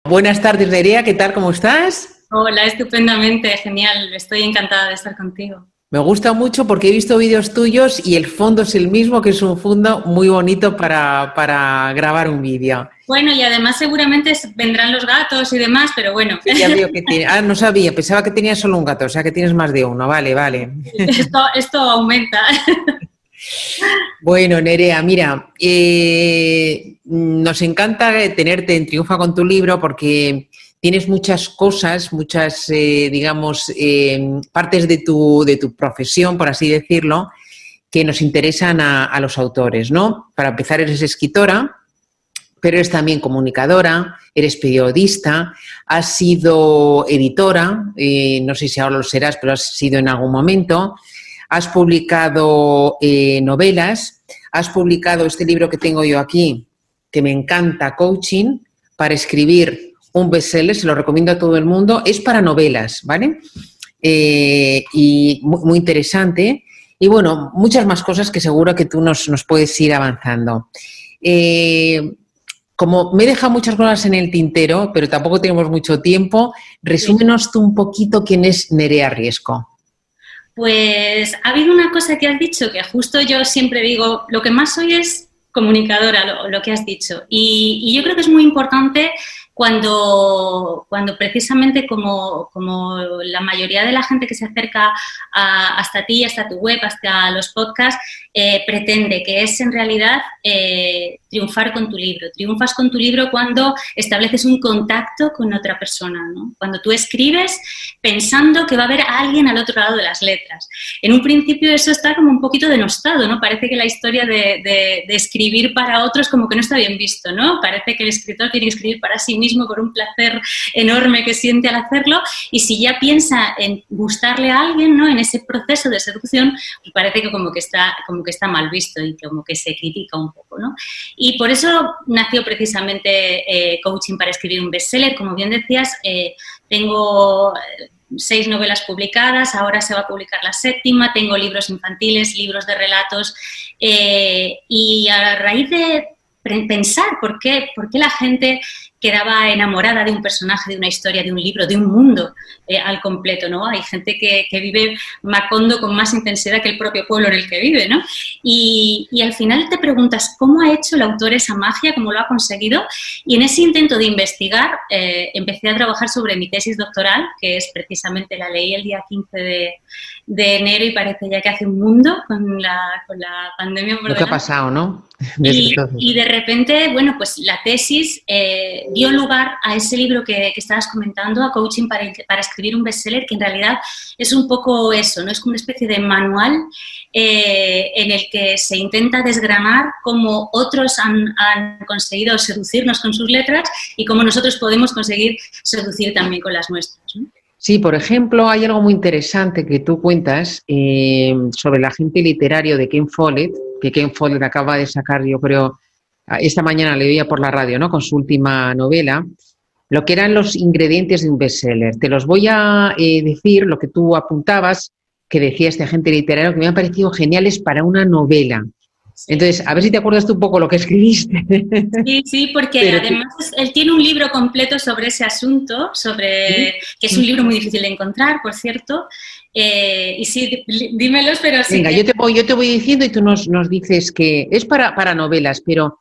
Buenas tardes, Nerea, ¿qué tal? ¿Cómo estás? Hola, estupendamente, genial. Estoy encantada de estar contigo. Me gusta mucho porque he visto vídeos tuyos y el fondo es el mismo, que es un fondo muy bonito para grabar un vídeo. Bueno, y además seguramente vendrán los gatos y demás, pero bueno, Sí, ya veo que tiene. Ah, no sabía, pensaba que tenías solo un gato, o sea que tienes más de uno. Vale, vale. esto aumenta. Bueno, Nerea, mira, nos encanta tenerte en Triunfa con tu libro porque tienes muchas cosas, muchas, digamos, partes de tu profesión, por así decirlo, que nos interesan a los autores, ¿no? Para empezar, eres escritora, pero eres también comunicadora, eres periodista, has sido editora, no sé si ahora lo serás, pero has sido en algún momento, has publicado novelas, has publicado este libro que tengo yo aquí, que me encanta, Coaching, para escribir un bestseller, se lo recomiendo a todo el mundo, es para novelas, ¿vale? Y muy, muy interesante. Y bueno, muchas más cosas que seguro que tú nos puedes ir avanzando. Como me he dejado muchas cosas en el tintero, pero tampoco tenemos mucho tiempo, resúmenos tú un poquito quién es Nerea Riesco. Pues ha habido una cosa que has dicho que justo yo siempre digo, lo que más soy es comunicadora, lo que has dicho. Y yo creo que es muy importante cuando precisamente como la mayoría de la gente que se acerca hasta ti, hasta tu web, hasta los podcasts, pretende, que es en realidad triunfar con tu libro. Triunfas con tu libro cuando estableces un contacto con otra persona, ¿no? Cuando tú escribes pensando que va a haber alguien al otro lado de las letras. En un principio eso está como un poquito denostado, ¿no? Parece que la historia de escribir para otros como que no está bien visto, ¿no? Parece que el escritor tiene que escribir para sí mismo por un placer enorme que siente al hacerlo, y si ya piensa en gustarle a alguien, ¿no? En ese proceso de seducción, pues parece que como que está mal visto y como que se critica un poco, ¿no? Y por eso nació precisamente Coaching para escribir un bestseller. Como bien decías, tengo 6 novelas publicadas, ahora se va a publicar la 7ª, tengo libros infantiles, libros de relatos, y a raíz de pensar por qué la gente quedaba enamorada de un personaje, de una historia, de un libro, de un mundo al completo, ¿no? Hay gente que vive Macondo con más intensidad que el propio pueblo en el que vive, ¿no? Y al final te preguntas cómo ha hecho el autor esa magia, cómo lo ha conseguido, y en ese intento de investigar empecé a trabajar sobre mi tesis doctoral, que es precisamente, la leí el día 15 de enero y parece ya que hace un mundo con la pandemia por Lo que ha pasado, ¿no? Y de repente, bueno, pues la tesis dio lugar a ese libro que estabas comentando, a Coaching para escribir un bestseller, que en realidad es un poco eso, ¿no? Es como una especie de manual en el que se intenta desgranar cómo otros han conseguido seducirnos con sus letras y cómo nosotros podemos conseguir seducir también con las nuestras, ¿no? Sí, por ejemplo, hay algo muy interesante que tú cuentas sobre el agente literario de Ken Follett, que Ken Follett acaba de sacar, yo creo, esta mañana le oía por la radio, ¿no?, con su última novela, lo que eran los ingredientes de un bestseller. Te los voy a decir, lo que tú apuntabas, que decía este agente literario, que me han parecido geniales para una novela. Sí. Entonces, a ver si te acuerdas tú un poco lo que escribiste. Sí, porque además él tiene un libro completo sobre ese asunto, que es un libro muy difícil de encontrar, por cierto. Y sí, dímelos, pero sí. Venga, yo te voy diciendo y tú nos dices que es para novelas, pero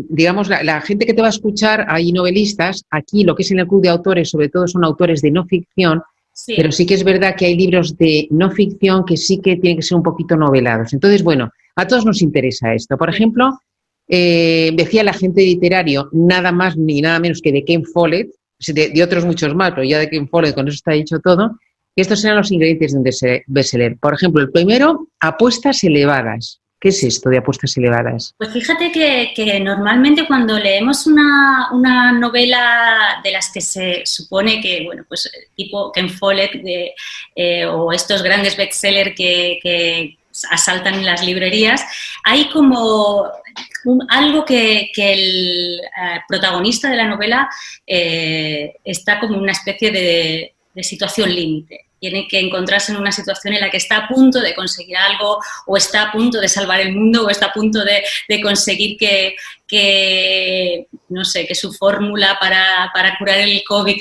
digamos, la gente que te va a escuchar, hay novelistas, aquí lo que es en el Club de Autores, sobre todo son autores de no ficción. Sí. Pero sí que es verdad que hay libros de no ficción que sí que tienen que ser un poquito novelados. Entonces, bueno, a todos nos interesa esto. Por ejemplo, decía el agente literario, nada más ni nada menos que de Ken Follett, de otros muchos más, pero ya de Ken Follett, con eso está dicho todo, que estos eran los ingredientes de un bestseller. Por ejemplo, el primero, apuestas elevadas. ¿Qué es esto de apuestas elevadas? Pues fíjate que normalmente cuando leemos una novela de las que se supone que, bueno, pues tipo Ken Follett o estos grandes bestsellers que asaltan en las librerías, hay como algo que el protagonista de la novela está como una especie de situación límite. Tiene que encontrarse en una situación en la que está a punto de conseguir algo, o está a punto de salvar el mundo, o está a punto de conseguir que no sé, que su fórmula para curar el COVID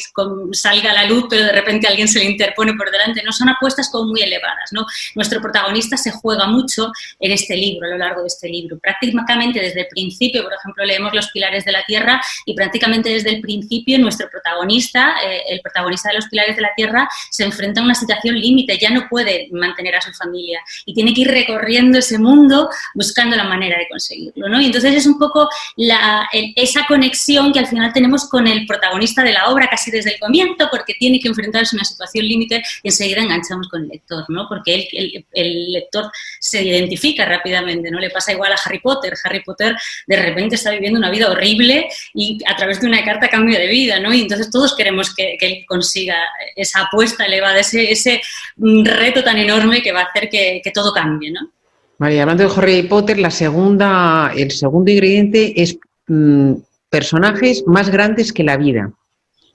salga a la luz, pero de repente alguien se le interpone por delante, no son apuestas como muy elevadas, ¿no? Nuestro protagonista se juega mucho en este libro, a lo largo de este libro. Prácticamente desde el principio, por ejemplo, leemos Los Pilares de la Tierra y prácticamente desde el principio nuestro protagonista, el protagonista de Los Pilares de la Tierra, se enfrenta a una situación límite, ya no puede mantener a su familia y tiene que ir recorriendo ese mundo buscando la manera de conseguirlo, ¿no? Y entonces es un poco esa conexión que al final tenemos con el protagonista de la obra casi desde el comienzo, porque tiene que enfrentarse a una situación límite y enseguida enganchamos con el lector, ¿no? Porque el lector se identifica rápidamente, ¿no? Le pasa igual a Harry Potter. Harry Potter de repente está viviendo una vida horrible y a través de una carta cambio de vida, ¿no? Y entonces todos queremos que él consiga esa apuesta elevada, ese reto tan enorme que va a hacer que todo cambie, ¿no? María, hablando de Harry Potter, el segundo ingrediente es personajes más grandes que la vida.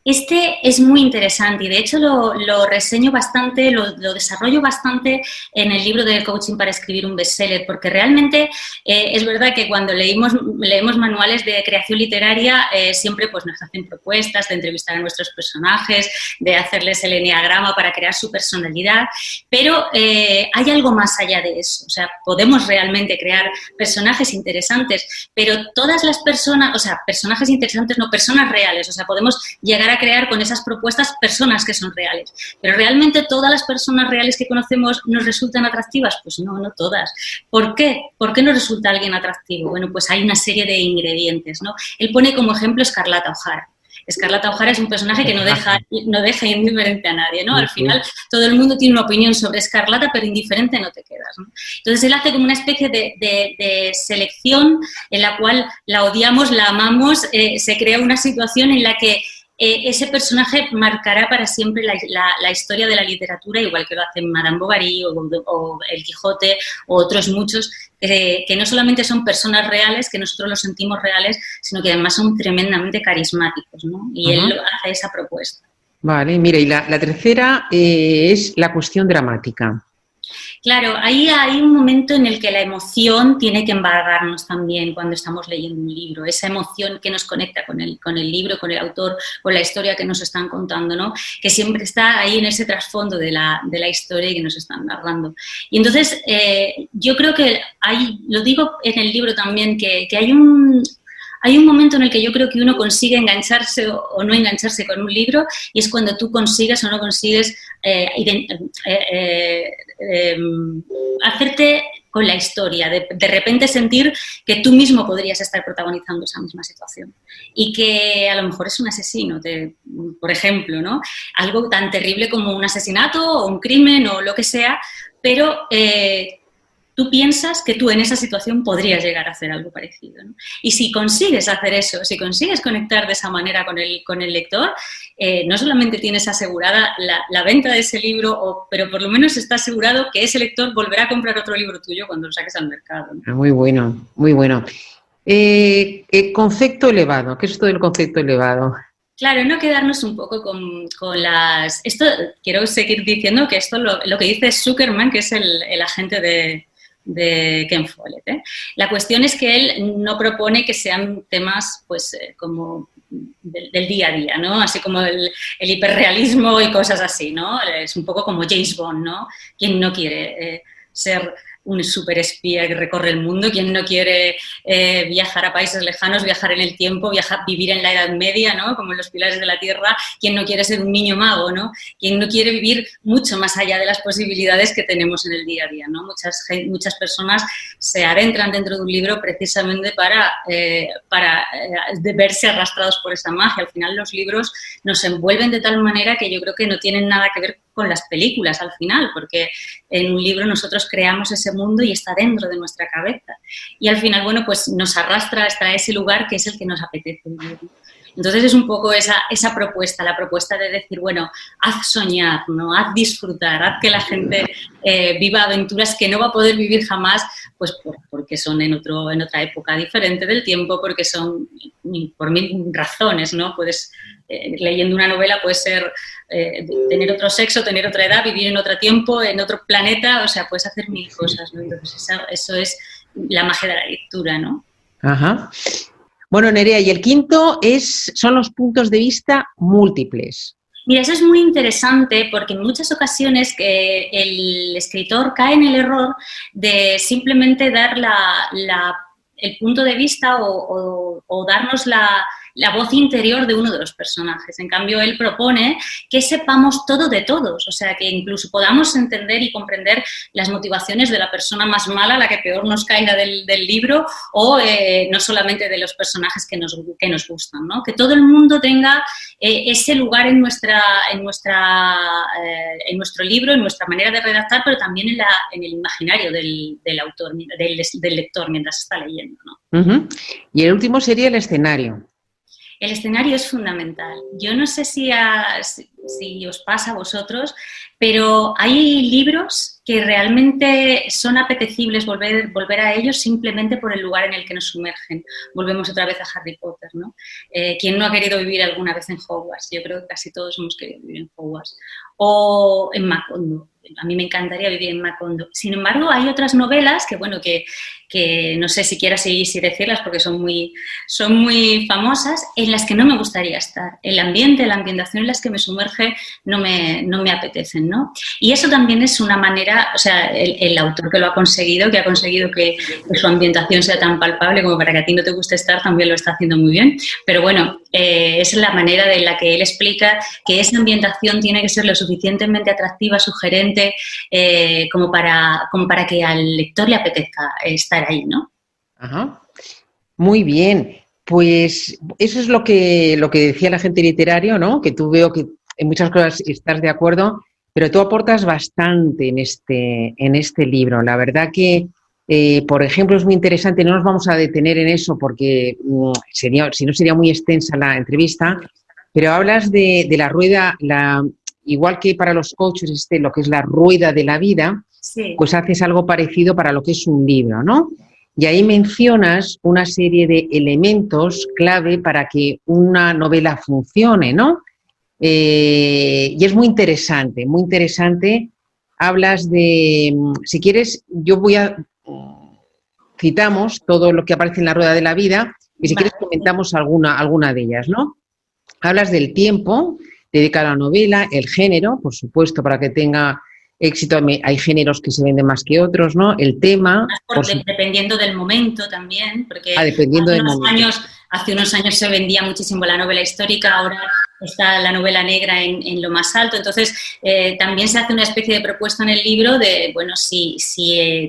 Este es muy interesante y de hecho lo reseño bastante, lo desarrollo bastante en el libro de Coaching para escribir un bestseller, porque realmente es verdad que cuando leemos manuales de creación literaria siempre pues, nos hacen propuestas de entrevistar a nuestros personajes, de hacerles el eneagrama para crear su personalidad, pero hay algo más allá de eso. O sea, podemos realmente crear personajes interesantes, pero todas las personas, o sea, personajes interesantes, no personas reales, o sea, podemos llegar a crear con esas propuestas personas que son reales. Pero ¿realmente todas las personas reales que conocemos nos resultan atractivas? Pues no, no todas. ¿Por qué? ¿Por qué nos resulta alguien atractivo? Bueno, pues hay una serie de ingredientes, ¿no? Él pone como ejemplo Scarlett O'Hara. Scarlett O'Hara es un personaje que no deja indiferente a nadie, ¿no? Al final todo el mundo tiene una opinión sobre Scarlett, pero indiferente no te quedas, ¿no? Entonces él hace como una especie de selección en la cual la odiamos, la amamos, se crea una situación en la que ese personaje marcará para siempre la historia de la literatura, igual que lo hacen Madame Bovary o El Quijote o otros muchos, que no solamente son personas reales, que nosotros los sentimos reales, sino que además son tremendamente carismáticos, ¿no? Y él hace esa propuesta. Vale, mira, y la tercera es la cuestión dramática. Claro, ahí hay un momento en el que la emoción tiene que embargarnos también cuando estamos leyendo un libro, esa emoción que nos conecta con el libro, con el autor, con la historia que nos están contando, ¿no? Que siempre está ahí en ese trasfondo de la historia que nos están narrando. Y entonces yo creo que lo digo en el libro también, que hay un momento en el que yo creo que uno consigue engancharse o no engancharse con un libro y es cuando tú consigues o no consigues hacerte con la historia, de repente sentir que tú mismo podrías estar protagonizando esa misma situación y que a lo mejor es un asesino, por ejemplo, ¿no? Algo tan terrible como un asesinato o un crimen o lo que sea, pero tú piensas que tú en esa situación podrías llegar a hacer algo parecido, ¿no? Y si consigues hacer eso, si consigues conectar de esa manera con el lector, no solamente tienes asegurada la venta de ese libro, pero por lo menos está asegurado que ese lector volverá a comprar otro libro tuyo cuando lo saques al mercado, ¿no? Muy bueno, muy bueno. Concepto elevado, ¿qué es esto del concepto elevado? Claro, no quedarnos un poco con las... Esto quiero seguir diciendo que esto lo que dice Zuckerman, que es el agente de Ken Follett, ¿eh? La cuestión es que él no propone que sean temas pues como del día a día, ¿no? Así como el hiperrealismo y cosas así, ¿no? Es un poco como James Bond, ¿no? ¿Quién no quiere ser un superespía que recorre el mundo? ¿Quién no quiere viajar a países lejanos, viajar en el tiempo, vivir en la Edad Media, ¿no? Como en Los Pilares de la Tierra? ¿Quién no quiere ser un niño mago, ¿no? ¿Quién no quiere vivir mucho más allá de las posibilidades que tenemos en el día a día, ¿no? Muchas personas se adentran dentro de un libro precisamente para verse arrastrados por esa magia. Al final los libros nos envuelven de tal manera que yo creo que no tienen nada que ver con las películas al final, porque en un libro nosotros creamos ese mundo y está dentro de nuestra cabeza. Y al final, bueno, pues nos arrastra hasta ese lugar que es el que nos apetece vivir. Entonces es un poco esa propuesta, la propuesta de decir, bueno, haz soñar, ¿no? Haz disfrutar, haz que la gente viva aventuras que no va a poder vivir jamás, pues porque son en otra época diferente del tiempo, porque son por mil razones, ¿no? Puedes, leyendo una novela, puede ser tener otro sexo, tener otra edad, vivir en otro tiempo, en otro planeta, o sea, puedes hacer mil cosas, ¿no? Entonces eso es la magia de la lectura, ¿no? Ajá. Bueno, Nerea, y el quinto son los puntos de vista múltiples. Mira, eso es muy interesante porque en muchas ocasiones el escritor cae en el error de simplemente dar el punto de vista o darnos la voz interior de uno de los personajes. En cambio, él propone que sepamos todo de todos, o sea, que incluso podamos entender y comprender las motivaciones de la persona más mala, la que peor nos caiga del libro, o no solamente de los personajes que nos gustan, ¿no? Que todo el mundo tenga ese lugar en nuestro libro, en nuestra manera de redactar, pero también en el imaginario del autor, del lector mientras está leyendo, ¿no? Uh-huh. Y el último sería el escenario. El escenario es fundamental. Yo no sé si os pasa a vosotros, pero hay libros que realmente son apetecibles volver a ellos simplemente por el lugar en el que nos sumergen. Volvemos otra vez a Harry Potter, ¿no? ¿Quién no ha querido vivir alguna vez en Hogwarts? Yo creo que casi todos hemos querido vivir en Hogwarts. O en Macondo. A mí me encantaría vivir en Macondo. Sin embargo, hay otras novelas que no sé si quiera seguir si decirlas porque son muy famosas, en las que no me gustaría estar. El ambiente, la ambientación en las que me sumerge no me apetecen, ¿no? Y eso también es una manera, o sea, el autor que ha conseguido que su ambientación sea tan palpable como para que a ti no te guste estar, también lo está haciendo muy bien. Pero bueno, es la manera de la que él explica que esa ambientación tiene que ser lo suficientemente atractiva, sugerente, como para que al lector le apetezca estar ahí, ¿no? Ajá. Muy bien. Pues eso es lo que decía el agente literario, ¿no? Que tú veo que en muchas cosas estás de acuerdo, pero tú aportas bastante en este libro. La verdad que, por ejemplo, es muy interesante, no nos vamos a detener en eso porque si no sería muy extensa la entrevista, pero hablas de la rueda, igual que para los coaches lo que es la rueda de la vida, sí, pues haces algo parecido para lo que es un libro, ¿no? Y ahí mencionas una serie de elementos clave para que una novela funcione, ¿no? Y es muy interesante, muy interesante. Hablas de, si quieres, citamos todo lo que aparece en la rueda de la vida y si quieres comentamos alguna de ellas, ¿no? Hablas del tiempo dedicado a la novela, el género, por supuesto, para que tenga éxito, hay géneros que se venden más que otros, ¿no? El tema... Dependiendo del momento también, porque hace unos años se vendía muchísimo la novela histórica, ahora está la novela negra en lo más alto. Entonces, también se hace una especie de propuesta en el libro de, bueno, si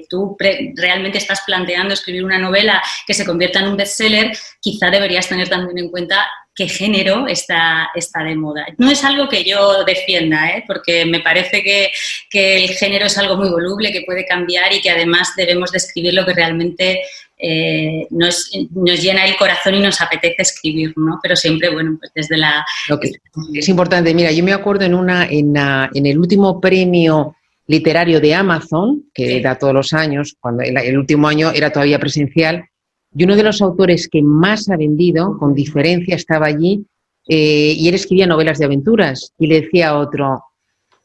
tú realmente estás planteando escribir una novela que se convierta en un bestseller, quizá deberías tener también en cuenta qué género está de moda. No es algo que yo defienda, porque me parece que el género es algo muy voluble, que puede cambiar y que además debemos de escribir lo que realmente nos llena el corazón y nos apetece escribir, ¿no? Pero siempre, bueno, pues desde la... Lo que es importante, mira, yo me acuerdo en el último premio literario de Amazon, que da todos los años, cuando el último año era todavía presencial, y uno de los autores que más ha vendido, con diferencia, estaba allí, y él escribía novelas de aventuras, y le decía a otro,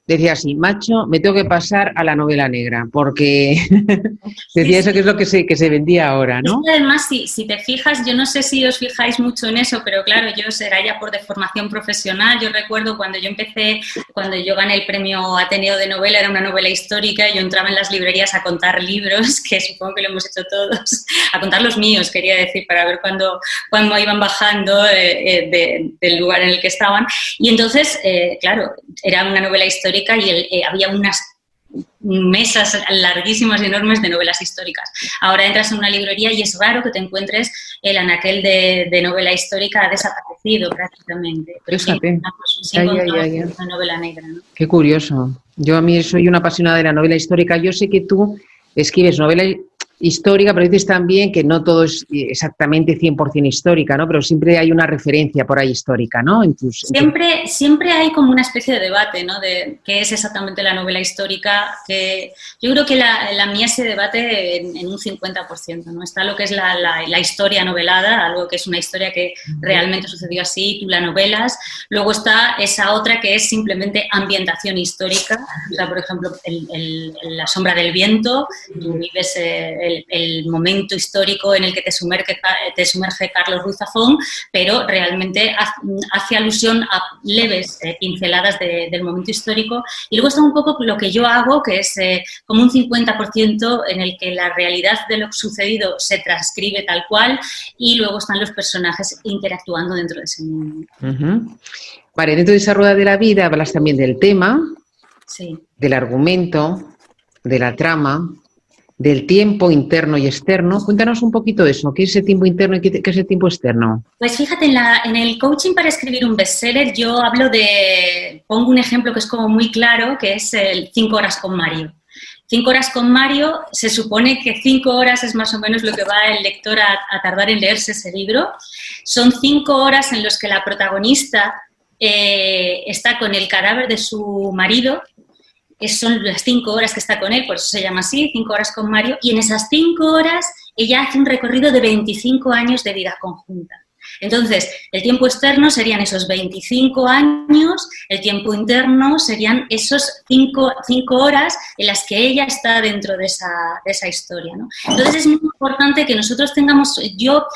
decía así, macho, me tengo que pasar a la novela negra, porque decía eso que es lo que se vendía ahora, ¿no? Es que además, si te fijas, yo no sé si os fijáis mucho en eso, pero claro, yo será ya por deformación profesional. Yo recuerdo cuando yo gané el premio Ateneo de novela, era una novela histórica, y yo entraba en las librerías a contar libros, que supongo que lo hemos hecho todos, a contar los míos, quería decir, para ver cuándo iban bajando del lugar en el que estaban. Y entonces, claro, era una novela histórica y había unas mesas larguísimas y enormes de novelas históricas. Ahora entras en una librería y es raro que te encuentres el anaquel de novela histórica, ha desaparecido prácticamente. Fíjate. Una novela negra, ¿no? Qué curioso. Yo a mí soy una apasionada de la novela histórica. Yo sé que tú escribes novela histórica, pero dices también que no todo es exactamente 100% histórica, ¿no? Pero siempre hay una referencia por ahí histórica, ¿no? Siempre hay como una especie de debate, ¿no? De qué es exactamente la novela histórica, que yo creo que la mía se debate en un 50%, ¿no? Está lo que es la historia novelada, algo que es una historia que realmente sucedió así, tú la novelas. Luego está esa otra que es simplemente ambientación histórica, o sea, por ejemplo, La sombra del viento, tú vives el momento histórico en el que te sumerge Carlos Ruiz Zafón, pero realmente hace alusión a leves pinceladas del momento histórico. Y luego está un poco lo que yo hago, que es como un 50% en el que la realidad de lo sucedido se transcribe tal cual, y luego están los personajes interactuando dentro de ese mundo. Vale, dentro de esa rueda de la vida hablas también del tema, sí, del argumento, de la trama, del tiempo interno y externo. Cuéntanos un poquito eso. ¿Qué es el tiempo interno y qué es el tiempo externo? Pues fíjate, en el coaching para escribir un bestseller yo pongo un ejemplo que es como muy claro, que es el 5 horas con Mario. 5 horas con Mario, se supone que 5 horas es más o menos lo que va el lector a tardar en leerse ese libro. Son 5 horas en las que la protagonista está con el cadáver de su marido, que son las 5 horas que está con él, por eso se llama así, 5 horas con Mario, y en esas 5 horas ella hace un recorrido de 25 años de vida conjunta. Entonces, el tiempo externo serían esos 25 años, el tiempo interno serían esos 5 horas en las que ella está dentro de esa historia, ¿no? Entonces, es muy importante que nosotros yo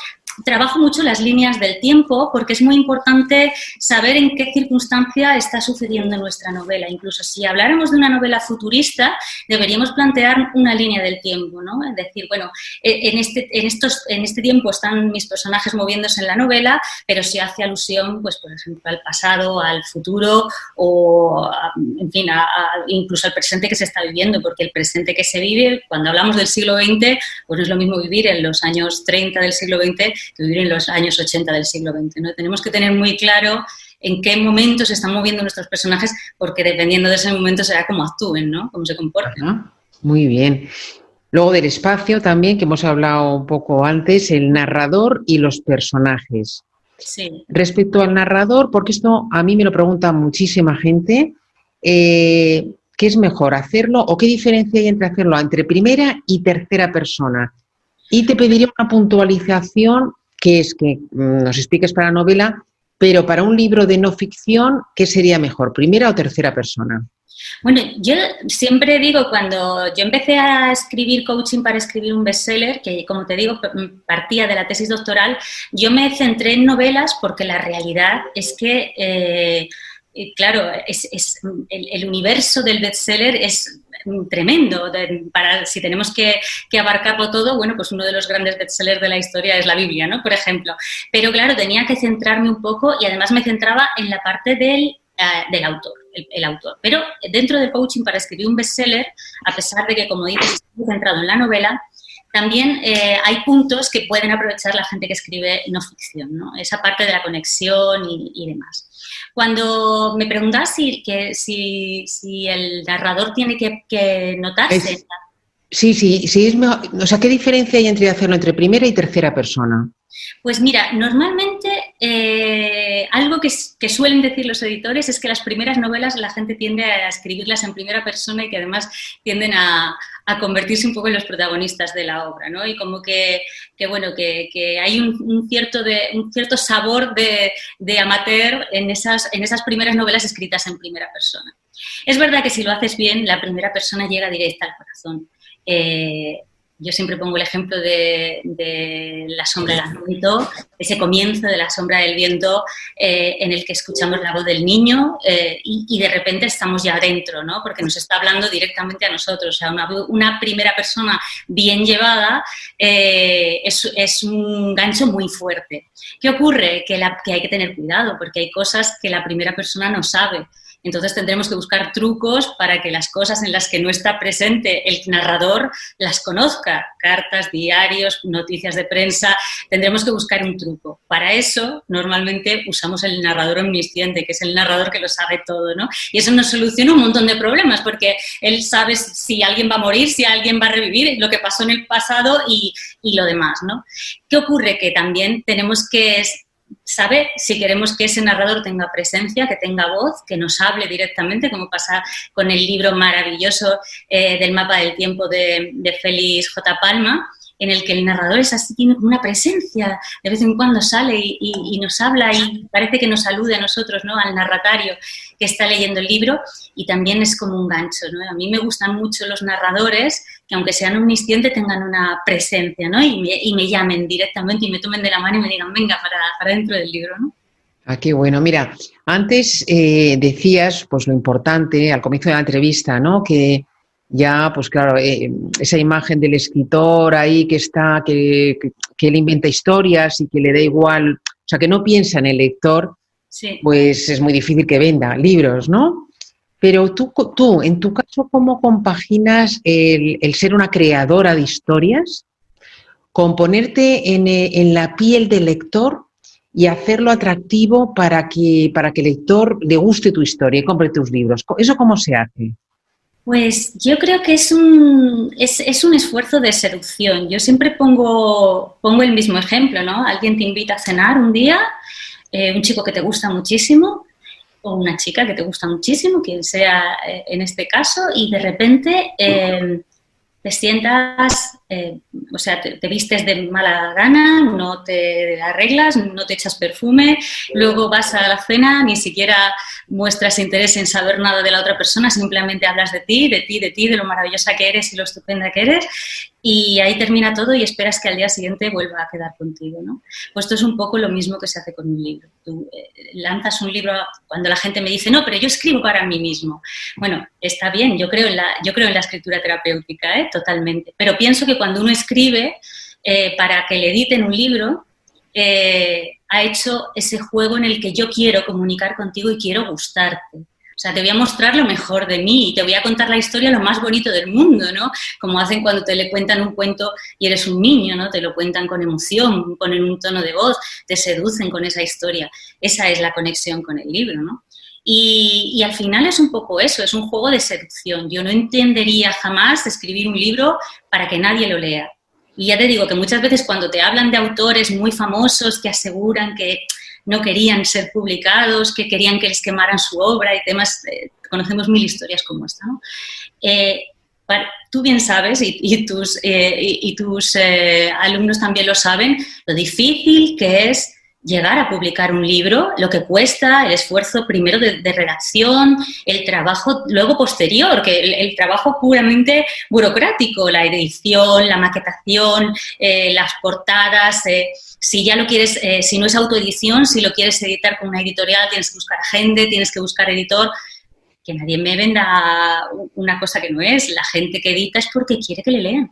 trabajo mucho las líneas del tiempo porque es muy importante saber en qué circunstancia está sucediendo nuestra novela. Incluso si habláramos de una novela futurista, deberíamos plantear una línea del tiempo, ¿no? Es decir, bueno, en este tiempo están mis personajes moviéndose en la novela, pero si hace alusión, pues por ejemplo, al pasado, al futuro o, en fin, incluso al presente que se está viviendo, porque el presente que se vive, cuando hablamos del siglo XX, pues no es lo mismo vivir en los años 30 del siglo XX que vivir en los años 80 del siglo XX, ¿no? Tenemos que tener muy claro en qué momento se están moviendo nuestros personajes, porque dependiendo de ese momento será cómo actúen, ¿no? Cómo se comporten. Ajá, muy bien. Luego del espacio también, que hemos hablado un poco antes, el narrador y los personajes. Sí. Respecto al narrador, porque esto a mí me lo pregunta muchísima gente, ¿qué es mejor hacerlo o qué diferencia hay entre hacerlo entre primera y tercera persona? Y te pediría una puntualización, que es que nos expliques para la novela, pero para un libro de no ficción, ¿qué sería mejor, primera o tercera persona? Bueno, yo siempre digo, cuando yo empecé a escribir coaching para escribir un bestseller, que como te digo, partía de la tesis doctoral, yo me centré en novelas porque la realidad es que, claro, el universo del bestseller es tremendo. Si tenemos que abarcarlo todo, bueno, pues uno de los grandes bestsellers de la historia es la Biblia, ¿no? Por ejemplo. Pero claro, tenía que centrarme un poco y además me centraba en la parte del autor, el autor. Pero dentro del coaching para escribir un bestseller, a pesar de que, como dices, estoy centrado en la novela, también hay puntos que pueden aprovechar la gente que escribe no ficción, ¿no? Esa parte de la conexión y demás. Cuando me preguntas si el narrador tiene que notarse... Sí, es mejor, o sea, ¿qué diferencia hay entre hacerlo entre primera y tercera persona? Pues mira, normalmente algo que suelen decir los editores es que las primeras novelas la gente tiende a escribirlas en primera persona y que además tienden a convertirse un poco en los protagonistas de la obra, ¿no? Y como que hay un cierto sabor de amateur en esas primeras novelas escritas en primera persona. Es verdad que si lo haces bien, la primera persona llega directa al corazón. Yo siempre pongo el ejemplo de La sombra del viento, ese comienzo de La sombra del viento en el que escuchamos la voz del niño y de repente estamos ya dentro, ¿no? Porque nos está hablando directamente a nosotros. O sea, una primera persona bien llevada es un gancho muy fuerte. ¿Qué ocurre? Que hay que tener cuidado porque hay cosas que la primera persona no sabe. Entonces tendremos que buscar trucos para que las cosas en las que no está presente el narrador las conozca. Cartas, diarios, noticias de prensa, tendremos que buscar un truco. Para eso, normalmente usamos el narrador omnisciente, que es el narrador que lo sabe todo, ¿no? Y eso nos soluciona un montón de problemas, porque él sabe si alguien va a morir, si alguien va a revivir, lo que pasó en el pasado y lo demás, ¿no? ¿Qué ocurre? Que también tenemos que saber si queremos que ese narrador tenga presencia, que tenga voz, que nos hable directamente, como pasa con el libro maravilloso del mapa del tiempo de Félix J. Palma, en el que el narrador es así, tiene una presencia, de vez en cuando sale y nos habla y parece que nos salude a nosotros, ¿no? Al narratario que está leyendo el libro, y también es como un gancho, ¿no? A mí me gustan mucho los narradores que, aunque sean omniscientes, tengan una presencia, ¿no? Y me llamen directamente y me tomen de la mano y me digan, venga, para dentro del libro, ¿no? Ah, qué bueno. Mira, antes decías, pues lo importante al comienzo de la entrevista, ¿no? Que ya, pues claro, esa imagen del escritor ahí que está, que él inventa historias y que le da igual, o sea, que no piensa en el lector, Sí. pues es muy difícil que venda libros, ¿no? Pero tú en tu caso, ¿cómo compaginas el ser una creadora de historias con ponerte en la piel del lector y hacerlo atractivo para que el lector le guste tu historia y compre tus libros? ¿Eso cómo se hace? Pues yo creo que es un esfuerzo de seducción. Yo siempre pongo el mismo ejemplo, ¿no? Alguien te invita a cenar un día, un chico que te gusta muchísimo o una chica que te gusta muchísimo, quien sea en este caso, y de repente te sientas, o sea, te vistes de mala gana, no te arreglas, no te echas perfume, luego vas a la cena, ni siquiera muestras interés en saber nada de la otra persona, simplemente hablas de ti, de lo maravillosa que eres y lo estupenda que eres, y ahí termina todo y esperas que al día siguiente vuelva a quedar contigo, ¿no? Pues esto es un poco lo mismo que se hace con un libro. Tú lanzas un libro cuando la gente me dice, no, pero yo escribo para mí mismo. Bueno, está bien, yo creo en la escritura terapéutica, totalmente, pero pienso que cuando uno escribe para que le editen un libro, ha hecho ese juego en el que yo quiero comunicar contigo y quiero gustarte. O sea, te voy a mostrar lo mejor de mí y te voy a contar la historia lo más bonito del mundo, ¿no? Como hacen cuando te le cuentan un cuento y eres un niño, ¿no? Te lo cuentan con emoción, ponen un tono de voz, te seducen con esa historia. Esa es la conexión con el libro, ¿no? Y al final es un poco eso, es un juego de seducción. Yo no entendería jamás escribir un libro para que nadie lo lea. Y ya te digo que muchas veces cuando te hablan de autores muy famosos que aseguran que no querían ser publicados, que querían que les quemaran su obra y temas, conocemos mil historias como esta, ¿no? Tú bien sabes, y tus alumnos también lo saben, lo difícil que es llegar a publicar un libro, lo que cuesta, el esfuerzo primero de redacción, el trabajo luego posterior, que el trabajo puramente burocrático, la edición, la maquetación, las portadas, si ya lo quieres, si no es autoedición, si lo quieres editar con una editorial, tienes que buscar agente, tienes que buscar editor, que nadie me venda una cosa que no es. La gente que edita es porque quiere que le lean.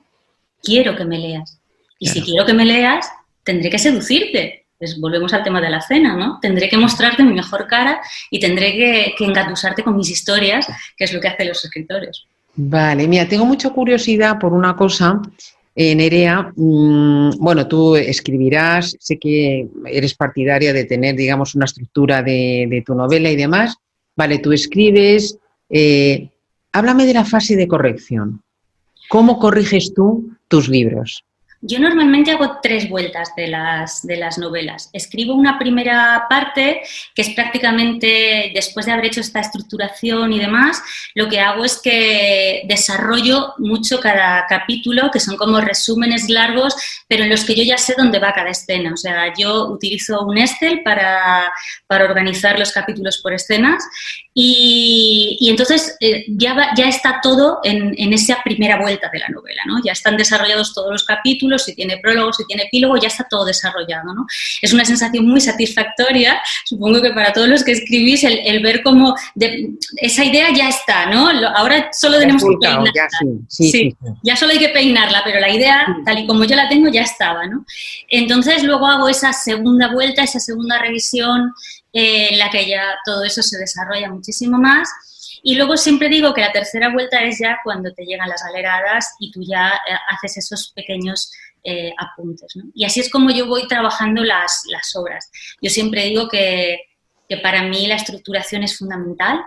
Quiero que me leas. Y claro, si quiero que me leas, tendré que seducirte. Pues volvemos al tema de la cena, ¿no? Tendré que mostrarte mi mejor cara y tendré que engatusarte con mis historias, que es lo que hacen los escritores. Vale, mira, tengo mucha curiosidad por una cosa, Nerea. Bueno, tú escribirás, sé que eres partidaria de tener, digamos, una estructura de tu novela y demás. Vale, tú escribes. Háblame de la fase de corrección. ¿Cómo corriges tú tus libros? Yo normalmente hago 3 vueltas de las novelas. Escribo una primera parte, que es prácticamente, después de haber hecho esta estructuración y demás, lo que hago es que desarrollo mucho cada capítulo, que son como resúmenes largos, pero en los que yo ya sé dónde va cada escena. O sea, yo utilizo un Excel para organizar los capítulos por escenas y entonces ya está todo en esa primera vuelta de la novela, ¿no? Ya están desarrollados todos los capítulos, si tiene prólogo, si tiene epílogo, ya está todo desarrollado, ¿no? Es una sensación muy satisfactoria, supongo que para todos los que escribís, el ver cómo esa idea ya está, ¿no? Ahora solo tenemos que peinarla. Sí. Ya solo hay que peinarla, pero la idea, tal y como yo la tengo, ya estaba, ¿no? Entonces luego hago esa segunda vuelta, esa segunda revisión, en la que ya todo eso se desarrolla muchísimo más. Y luego siempre digo que la tercera vuelta es ya cuando te llegan las galeradas y tú ya haces esos pequeños apuntes, ¿no? Y así es como yo voy trabajando las obras. Yo siempre digo que para mí la estructuración es fundamental,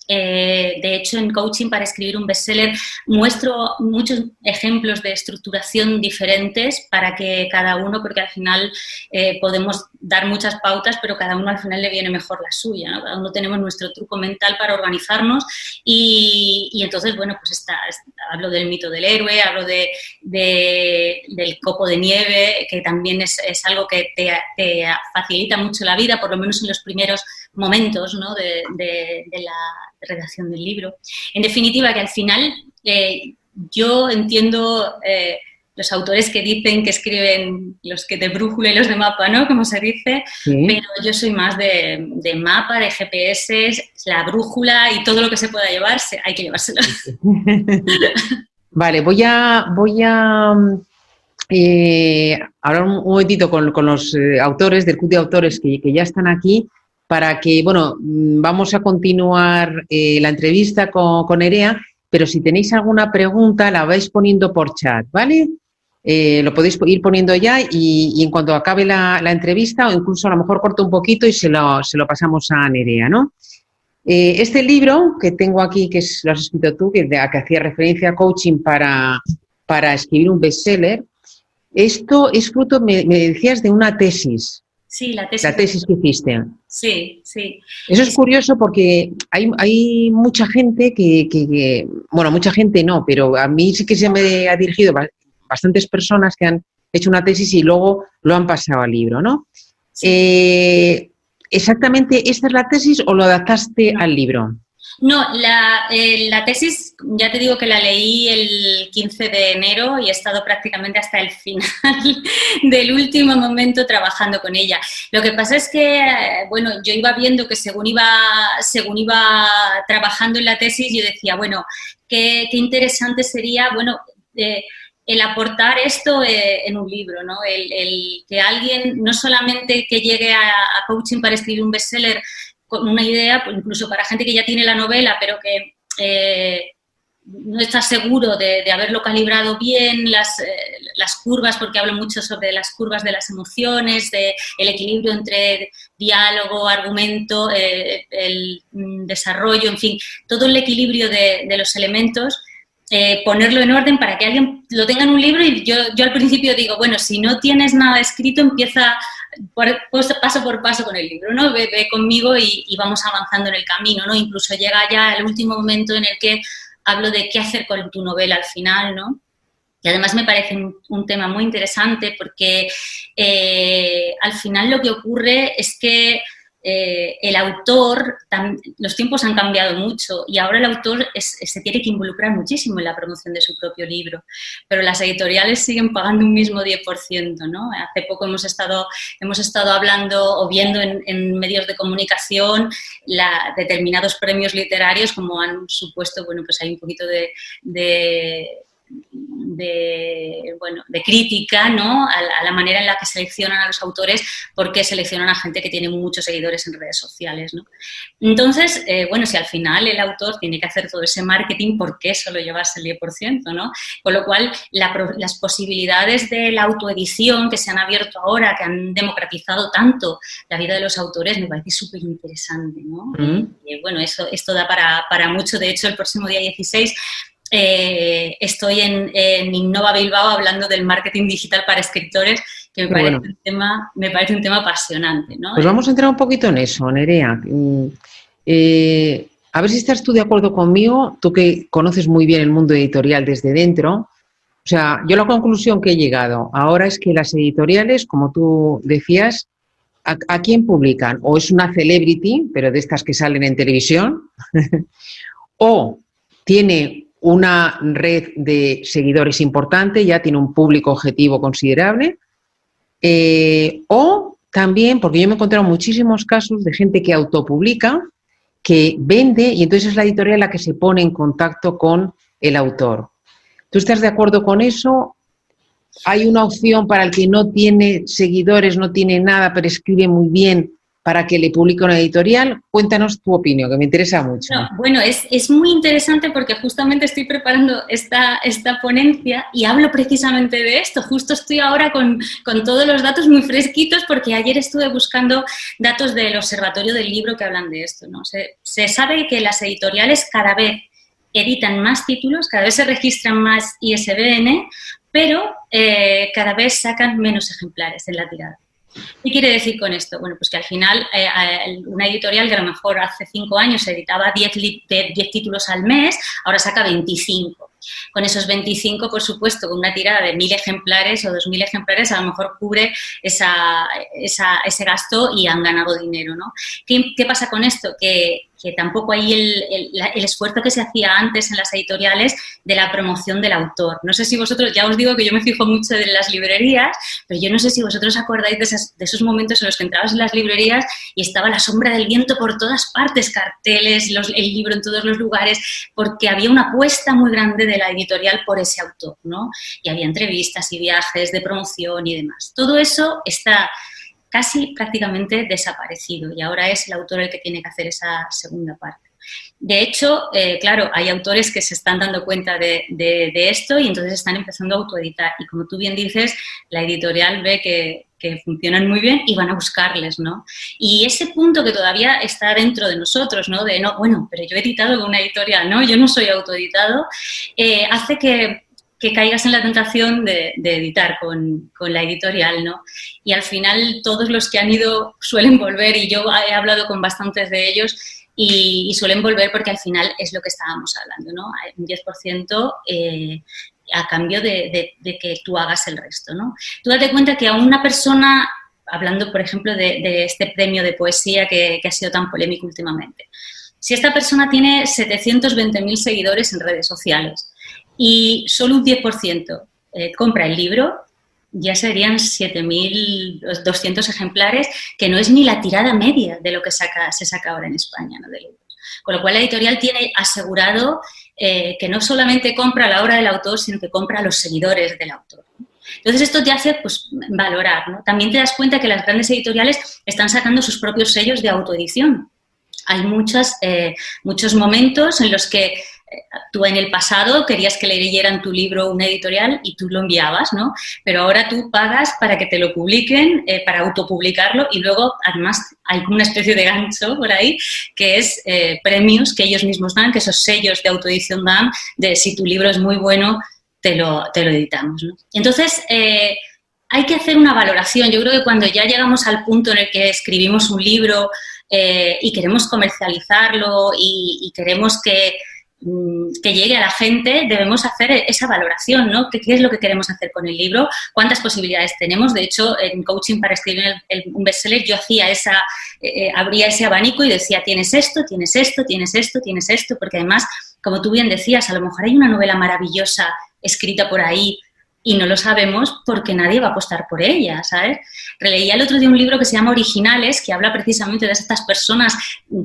De hecho, en Coaching para escribir un bestseller muestro muchos ejemplos de estructuración diferentes para que cada uno, porque al final podemos dar muchas pautas, pero cada uno al final le viene mejor la suya, ¿no? Cada uno tenemos nuestro truco mental para organizarnos y entonces, bueno, pues hablo del mito del héroe, hablo del copo de nieve, que también es algo que te facilita mucho la vida, por lo menos en los primeros momentos, ¿no? de la redacción del libro. En definitiva, que al final yo entiendo los autores que dicen que escriben los que de brújula y los de mapa, ¿no? Como se dice, sí. Pero yo soy más de mapa, de GPS, la brújula y todo lo que se pueda llevarse, hay que llevárselo. Vale, voy a hablar un momentito con los autores del club de autores que ya están aquí, para que, bueno, vamos a continuar la entrevista con Nerea, pero si tenéis alguna pregunta la vais poniendo por chat, ¿vale? Lo podéis ir poniendo ya y en cuanto acabe la entrevista, o incluso a lo mejor corto un poquito y se lo pasamos a Nerea, ¿no? Este libro que tengo aquí, que lo has escrito tú, que hacía referencia a coaching para escribir un bestseller, esto es fruto, me decías, de una tesis. Sí, la tesis. La tesis que hiciste. Sí, sí. Eso es curioso porque hay mucha gente bueno, mucha gente no, pero a mí sí que se me ha dirigido bastantes personas que han hecho una tesis y luego lo han pasado al libro, ¿no? Sí. ¿Exactamente esta es la tesis o lo adaptaste al libro? No, la tesis, ya te digo que la leí el 15 de enero y he estado prácticamente hasta el final del último momento trabajando con ella. Lo que pasa es que, bueno, yo iba viendo que según iba trabajando en la tesis, yo decía, bueno, qué interesante sería, bueno, el aportar esto en un libro, ¿no? El que alguien, no solamente que llegue a coaching para escribir un bestseller con una idea, pues incluso para gente que ya tiene la novela, pero que no está seguro de haberlo calibrado bien, las curvas, porque hablo mucho sobre las curvas de las emociones, el equilibrio entre diálogo, argumento, el desarrollo, en fin, todo el equilibrio de los elementos, ponerlo en orden para que alguien lo tenga en un libro. Y yo al principio digo, bueno, si no tienes nada escrito, empieza paso por paso con el libro, ¿no? Ve conmigo y vamos avanzando en el camino, ¿no? Incluso llega ya el último momento en el que hablo de qué hacer con tu novela al final, ¿no? Y además me parece un tema muy interesante porque al final lo que ocurre es que el autor, los tiempos han cambiado mucho y ahora el autor se tiene que involucrar muchísimo en la promoción de su propio libro, pero las editoriales siguen pagando un mismo 10%, ¿no? Hace poco hemos estado hablando o viendo en medios de comunicación determinados premios literarios como han supuesto, bueno, pues hay un poquito de crítica, ¿no? A la manera en la que seleccionan a los autores, porque seleccionan a gente que tiene muchos seguidores en redes sociales, ¿no? Entonces, bueno, si al final el autor tiene que hacer todo ese marketing, ¿por qué solo llevarse el 10%, ¿no? Con lo cual, las posibilidades de la autoedición que se han abierto ahora, que han democratizado tanto la vida de los autores, me parece súper interesante, ¿no? Y bueno, esto da para mucho. De hecho, el próximo día 16 estoy en Innova Bilbao hablando del marketing digital para escritores, que me parece un tema apasionante, ¿no? Pues vamos a entrar un poquito en eso, Nerea. A ver si estás tú de acuerdo conmigo, tú que conoces muy bien el mundo editorial desde dentro. O sea, yo la conclusión que he llegado ahora es que las editoriales, como tú decías, ¿a quién publican? O es una celebrity, pero de estas que salen en televisión, o tiene una red de seguidores importante, ya tiene un público objetivo considerable, o también, porque yo me he encontrado muchísimos casos de gente que autopublica, que vende, y entonces es la editorial la que se pone en contacto con el autor. ¿Tú estás de acuerdo con eso? ¿Hay una opción para el que no tiene seguidores, no tiene nada, pero escribe muy bien, para que le publique una editorial? Cuéntanos tu opinión, que me interesa mucho. No, bueno, es muy interesante porque justamente estoy preparando esta ponencia y hablo precisamente de esto. Justo estoy ahora con todos los datos muy fresquitos porque ayer estuve buscando datos del Observatorio del Libro que hablan de esto, ¿no? Se sabe que las editoriales cada vez editan más títulos, cada vez se registran más ISBN, pero cada vez sacan menos ejemplares en la tirada. ¿Qué quiere decir con esto? Bueno, pues que al final una editorial que a lo mejor hace 5 años editaba 10 títulos al mes, ahora saca 25. Con esos 25, por supuesto, con una tirada de 1.000 ejemplares o 2.000 ejemplares, a lo mejor cubre ese gasto y han ganado dinero, ¿no? ¿Qué pasa con esto? Que tampoco hay el esfuerzo que se hacía antes en las editoriales de la promoción del autor. No sé si vosotros, ya os digo que yo me fijo mucho en las librerías, pero yo no sé si vosotros acordáis de esos momentos en los que entrabas en las librerías y estaba la sombra del viento por todas partes, carteles, el libro en todos los lugares, porque había una apuesta muy grande de la editorial por ese autor, ¿no? Y había entrevistas y viajes de promoción y demás. Todo eso está casi prácticamente desaparecido y ahora es el autor el que tiene que hacer esa segunda parte. De hecho, claro, hay autores que se están dando cuenta de esto y entonces están empezando a autoeditar. Y como tú bien dices, la editorial ve que funcionan muy bien y van a buscarles, ¿no? Y ese punto que todavía está dentro de nosotros, ¿no? De, no, bueno, pero yo he editado con una editorial, ¿no? Yo no soy autoeditado, hace que caigas en la tentación de editar con la editorial, ¿no? Y al final todos los que han ido suelen volver y yo he hablado con bastantes de ellos y suelen volver porque al final es lo que estábamos hablando, ¿no? Hay un 10% a cambio de que tú hagas el resto, ¿no? Tú date cuenta que a una persona, hablando por ejemplo de este premio de poesía que ha sido tan polémico últimamente, si esta persona tiene 720.000 seguidores en redes sociales y solo un 10% compra el libro, ya serían 7.200 ejemplares, que no es ni la tirada media de lo que se saca ahora en España, ¿no? De libros. Con lo cual la editorial tiene asegurado que no solamente compra la obra del autor, sino que compra a los seguidores del autor, ¿no? Entonces esto te hace pues, valorar, ¿no? También te das cuenta que las grandes editoriales están sacando sus propios sellos de autoedición. Hay muchos momentos en los que tú en el pasado querías que leyeran tu libro una editorial y tú lo enviabas, ¿no? Pero ahora tú pagas para que te lo publiquen, para autopublicarlo y luego, además, hay una especie de gancho por ahí que es premios que ellos mismos dan, que esos sellos de autoedición dan, de si tu libro es muy bueno, te lo editamos, ¿no? Entonces, hay que hacer una valoración. Yo creo que cuando ya llegamos al punto en el que escribimos un libro y queremos comercializarlo y queremos que llegue a la gente, debemos hacer esa valoración, ¿no? ¿Qué es lo que queremos hacer con el libro? ¿Cuántas posibilidades tenemos? De hecho, en coaching para escribir un bestseller yo abría ese abanico y decía, tienes esto, tienes esto, tienes esto, tienes esto, porque además, como tú bien decías, a lo mejor hay una novela maravillosa escrita por ahí y no lo sabemos porque nadie va a apostar por ella, ¿sabes? Releía el otro día un libro que se llama Originales, que habla precisamente de estas personas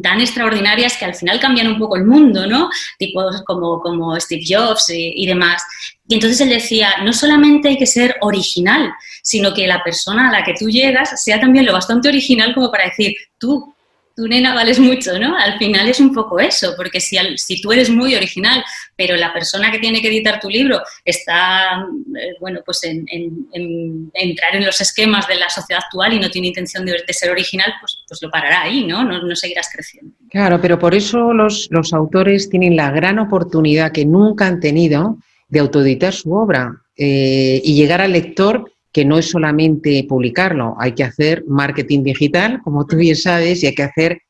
tan extraordinarias que al final cambian un poco el mundo, ¿no? Tipos como Steve Jobs y demás. Y entonces él decía, no solamente hay que ser original, sino que la persona a la que tú llegas sea también lo bastante original como para decir, tú, nena, vales mucho, ¿no? Al final es un poco eso, porque si tú eres muy original, pero la persona que tiene que editar tu libro está, bueno, pues en entrar en los esquemas de la sociedad actual y no tiene intención de ser original, pues lo parará ahí, ¿no? No seguirás creciendo. Claro, pero por eso los autores tienen la gran oportunidad que nunca han tenido de autoeditar su obra y llegar al lector, que no es solamente publicarlo, hay que hacer marketing digital, como tú bien sabes, y hay que hacer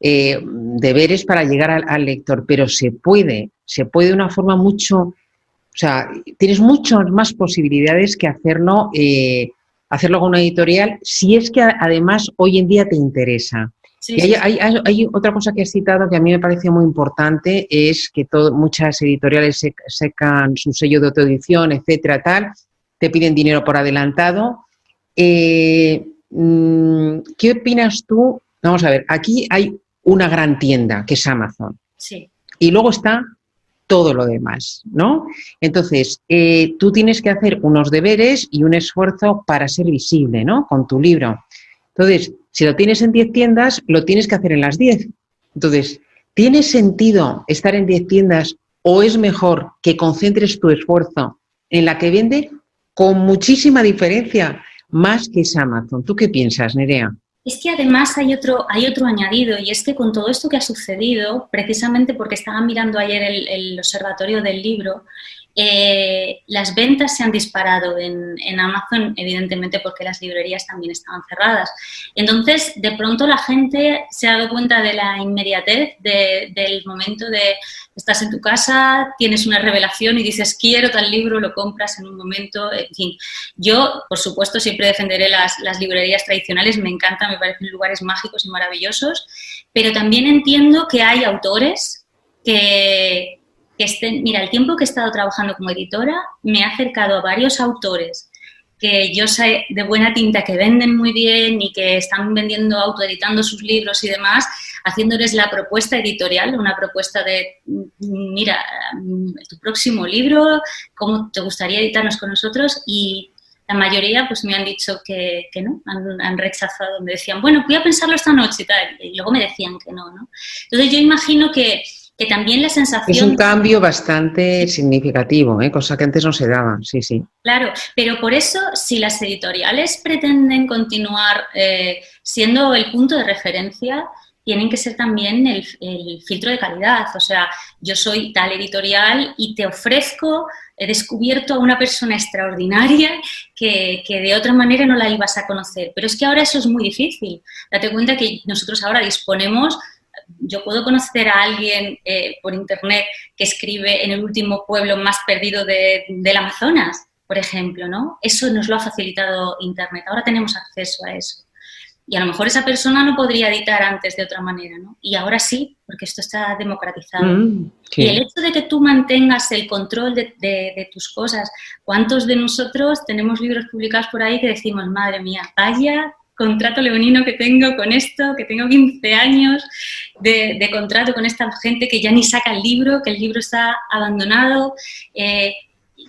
deberes para llegar al lector, pero se puede de una forma mucho, o sea, tienes muchas más posibilidades que hacerlo con una editorial, si es que además hoy en día te interesa. Sí, y hay otra cosa que has citado que a mí me parece muy importante, es que muchas editoriales sacan su sello de autoedición, etcétera, tal, te piden dinero por adelantado. ¿Qué opinas tú? Vamos a ver, aquí hay una gran tienda, que es Amazon. Sí. Y luego está todo lo demás, ¿no? Entonces, tú tienes que hacer unos deberes y un esfuerzo para ser visible, ¿no? Con tu libro. Entonces, Si lo tienes en 10 tiendas, lo tienes que hacer en las 10. Entonces, ¿tiene sentido estar en 10 tiendas o es mejor que concentres tu esfuerzo en la que vende? Con muchísima diferencia, más que es Amazon. ¿Tú qué piensas, Nerea? Es que además hay otro añadido, y es que con todo esto que ha sucedido, precisamente porque estaba mirando ayer el observatorio del libro, las ventas se han disparado en Amazon, evidentemente porque las librerías también estaban cerradas. Entonces, de pronto la gente se ha dado cuenta de la inmediatez del momento de estás en tu casa, tienes una revelación y dices quiero tal libro, lo compras en un momento, en fin. Yo, por supuesto, siempre defenderé las librerías tradicionales, me encantan, me parecen lugares mágicos y maravillosos, pero también entiendo que hay autores que mira, el tiempo que he estado trabajando como editora me ha acercado a varios autores que yo sé de buena tinta que venden muy bien y que están vendiendo, autoeditando sus libros y demás, haciéndoles la propuesta editorial, una propuesta de, mira, tu próximo libro, ¿cómo te gustaría editarnos con nosotros? Y la mayoría pues me han dicho que no, han rechazado, me decían, bueno, voy a pensarlo esta noche y tal, y luego me decían que no, ¿no? Entonces yo imagino que también la sensación... Es un cambio bastante significativo, cosa que antes no se daba, sí, sí. Claro, pero por eso, si las editoriales pretenden continuar siendo el punto de referencia, tienen que ser también el filtro de calidad. O sea, yo soy tal editorial y te ofrezco, he descubierto a una persona extraordinaria que de otra manera no la ibas a conocer. Pero es que ahora eso es muy difícil. Date cuenta que nosotros ahora disponemos... Yo puedo conocer a alguien por internet que escribe en el último pueblo más perdido del Amazonas, por ejemplo, ¿no? Eso nos lo ha facilitado Internet. Ahora tenemos acceso a eso. Y a lo mejor esa persona no podría editar antes de otra manera, ¿no? Y ahora sí, porque esto está democratizado. Sí. Y el hecho de que tú mantengas el control de tus cosas, ¿cuántos de nosotros tenemos libros publicados por ahí que decimos, madre mía, vaya contrato leonino que tengo con esto, que tengo 15 años de contrato con esta gente que ya ni saca el libro, que el libro está abandonado?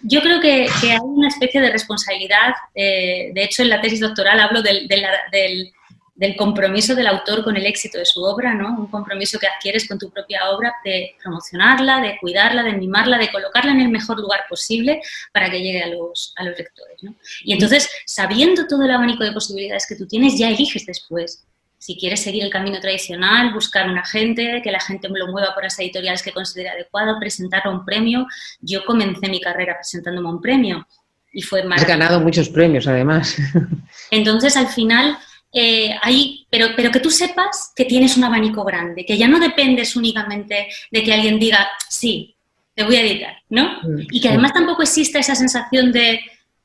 Yo creo que hay una especie de responsabilidad, de hecho en la tesis doctoral hablo del compromiso del autor con el éxito de su obra, ¿no? Un compromiso que adquieres con tu propia obra de promocionarla, de cuidarla, de mimarla, de colocarla en el mejor lugar posible para que llegue a los lectores, ¿no? Y entonces, sabiendo todo el abanico de posibilidades que tú tienes, ya eliges después. Si quieres seguir el camino tradicional, buscar un agente, que la gente me lo mueva por las editoriales que considere adecuado, presentarlo a un premio. Yo comencé mi carrera presentándome a un premio y fue maravilloso. Has ganado muchos premios, además. Entonces, al final... pero que tú sepas que tienes un abanico grande, que ya no dependes únicamente de que alguien diga, sí, te voy a editar, ¿no? Y que además tampoco exista esa sensación de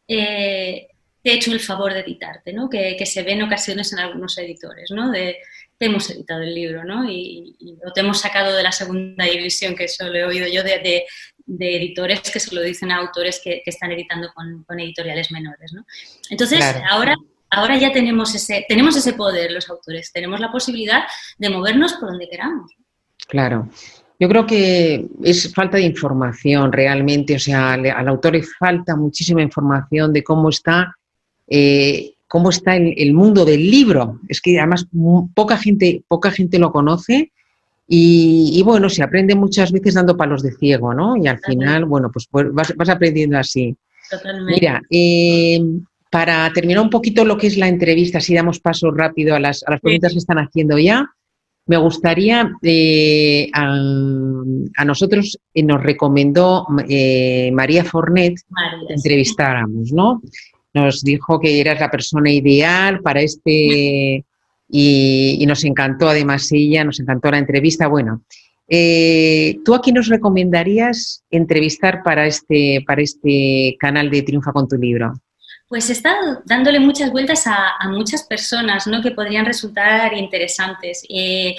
te he hecho el favor de editarte, ¿no? Que se ve en ocasiones en algunos editores, ¿no? De te hemos editado el libro, ¿no? O te hemos sacado de la segunda división, que eso lo he oído yo de editores que se lo dicen a autores que están editando con editoriales menores, ¿no? Entonces, claro. Ahora ya tenemos ese poder los autores, tenemos la posibilidad de movernos por donde queramos. Claro. Yo creo que es falta de información realmente, o sea, al autor le falta muchísima información de cómo está el mundo del libro. Es que además poca gente lo conoce y bueno, se aprende muchas veces dando palos de ciego, ¿no? Y al final, bueno, pues vas aprendiendo así. Totalmente. Mira, para terminar un poquito lo que es la entrevista, si damos paso rápido a las preguntas que están haciendo ya, me gustaría, a nosotros nos recomendó María Fornet que entrevistáramos, ¿no? Nos dijo que eras la persona ideal para y nos encantó además ella, nos encantó la entrevista. Bueno, ¿tú a quién nos recomendarías entrevistar para este canal de Triunfa con tu libro? Pues he estado dándole muchas vueltas a muchas personas, ¿no? Que podrían resultar interesantes. He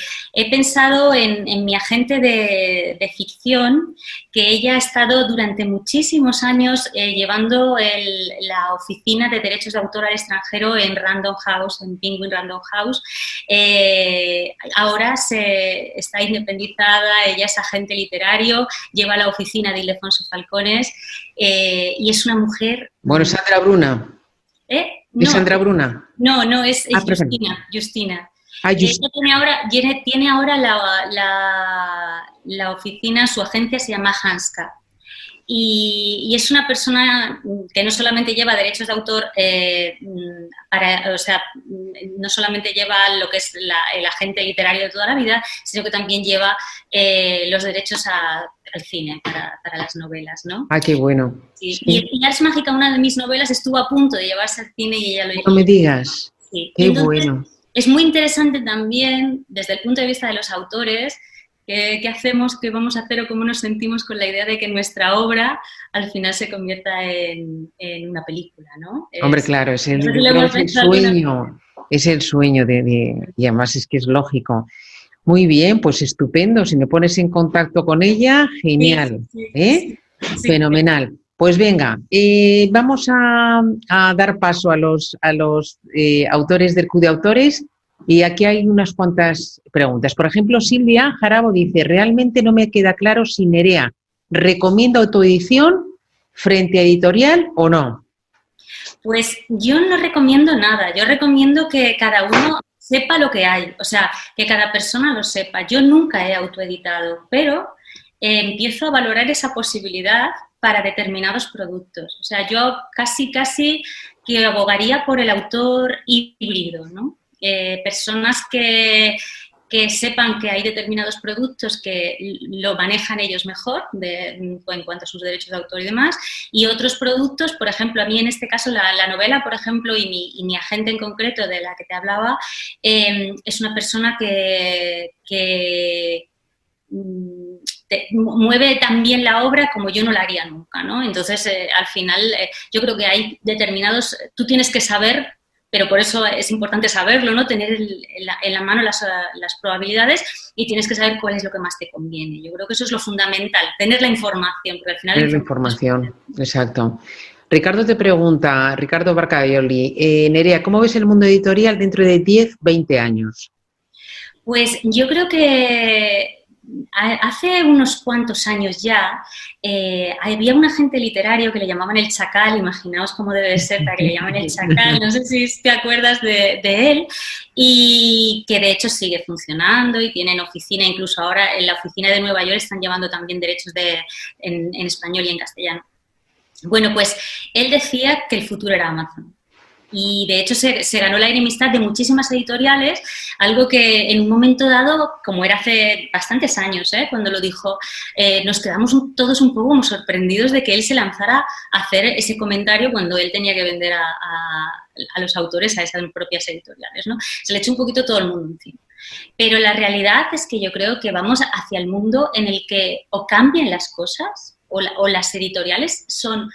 pensado en mi agente de ficción, que ella ha estado durante muchísimos años llevando la oficina de derechos de autor al extranjero en Random House, en Penguin Random House. Ahora está independizada, ella es agente literario, lleva la oficina de Ildefonso Falcones y es una mujer... Bueno, Sandra Bruna. ¿De No, Sandra Bruna? no, es Perfecto. Justina. Just... Ella tiene ahora la oficina, su agencia se llama Hanska. Y es una persona que no solamente lleva derechos de autor, o sea, no solamente lleva lo que es el agente literario de toda la vida, sino que también lleva los derechos al cine para las novelas, ¿no? Ah, qué bueno. Sí. Sí. Y Ars Mágica, una de mis novelas, estuvo a punto de llevarse al cine y ella lo hizo. No me digas. Sí. Qué Entonces, bueno. es muy interesante también, desde el punto de vista de los autores, qué hacemos, qué vamos a hacer o cómo nos sentimos con la idea de que nuestra obra al final se convierta en una película, ¿no? Hombre, claro, es el sueño, es el sueño y además es que es lógico. Muy bien, pues estupendo. Si me pones en contacto con ella, genial. Sí. Fenomenal. Pues venga, vamos a dar paso a los autores del Club de Autores. Y aquí hay unas cuantas preguntas. Por ejemplo, Silvia Jarabo dice, realmente no me queda claro si Nerea recomienda autoedición frente a editorial o no. Pues yo no recomiendo nada. Yo recomiendo que cada uno sepa lo que hay. O sea, que cada persona lo sepa. Yo nunca he autoeditado, pero empiezo a valorar esa posibilidad para determinados productos. O sea, yo casi que abogaría por el autor híbrido, ¿no? Personas que sepan que hay determinados productos que lo manejan ellos mejor en cuanto a sus derechos de autor y demás, y otros productos, por ejemplo, a mí en este caso la novela, por ejemplo, y mi agente en concreto de la que te hablaba, es una persona que mueve tan bien la obra como yo no la haría nunca, ¿no? Entonces, al final, yo creo que hay determinados, tú tienes que saber, pero por eso es importante saberlo, ¿no? Tener en la mano las probabilidades y tienes que saber cuál es lo que más te conviene. Yo creo que eso es lo fundamental, tener la información, porque al final... Tener la información, exacto. Ricardo te pregunta, Ricardo Barcaioli, Nerea, ¿cómo ves el mundo editorial dentro de 10, 20 años? Pues yo creo que hace unos cuantos años ya había un agente literario que le llamaban el Chacal, imaginaos cómo debe ser para que le llamen el Chacal, no sé si te acuerdas de él, y que de hecho sigue funcionando y tienen oficina, incluso ahora en la oficina de Nueva York están llevando también derechos en español y en castellano. Bueno, pues él decía que el futuro era Amazon. Y de hecho se ganó la enemistad de muchísimas editoriales, algo que en un momento dado, como era hace bastantes años, cuando lo dijo, nos quedamos todos un poco como sorprendidos de que él se lanzara a hacer ese comentario cuando él tenía que vender a los autores a esas propias editoriales, ¿no? Se le echó un poquito todo el mundo encima. Pero la realidad es que yo creo que vamos hacia el mundo en el que o cambian las cosas o las editoriales son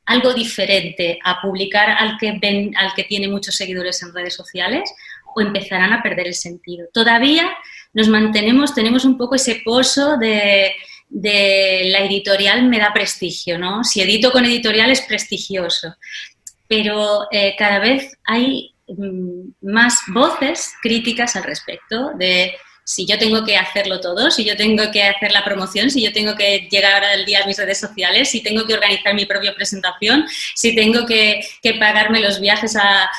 algo diferente a publicar al que tiene muchos seguidores en redes sociales, o empezarán a perder el sentido. Todavía nos mantenemos, tenemos un poco ese pozo de la editorial me da prestigio, ¿no? Si edito con editorial es prestigioso, pero cada vez hay más voces críticas al respecto de si yo tengo que hacerlo todo, si yo tengo que hacer la promoción, si yo tengo que llegar al día a mis redes sociales, si tengo que organizar mi propia presentación, si tengo que pagarme los viajes a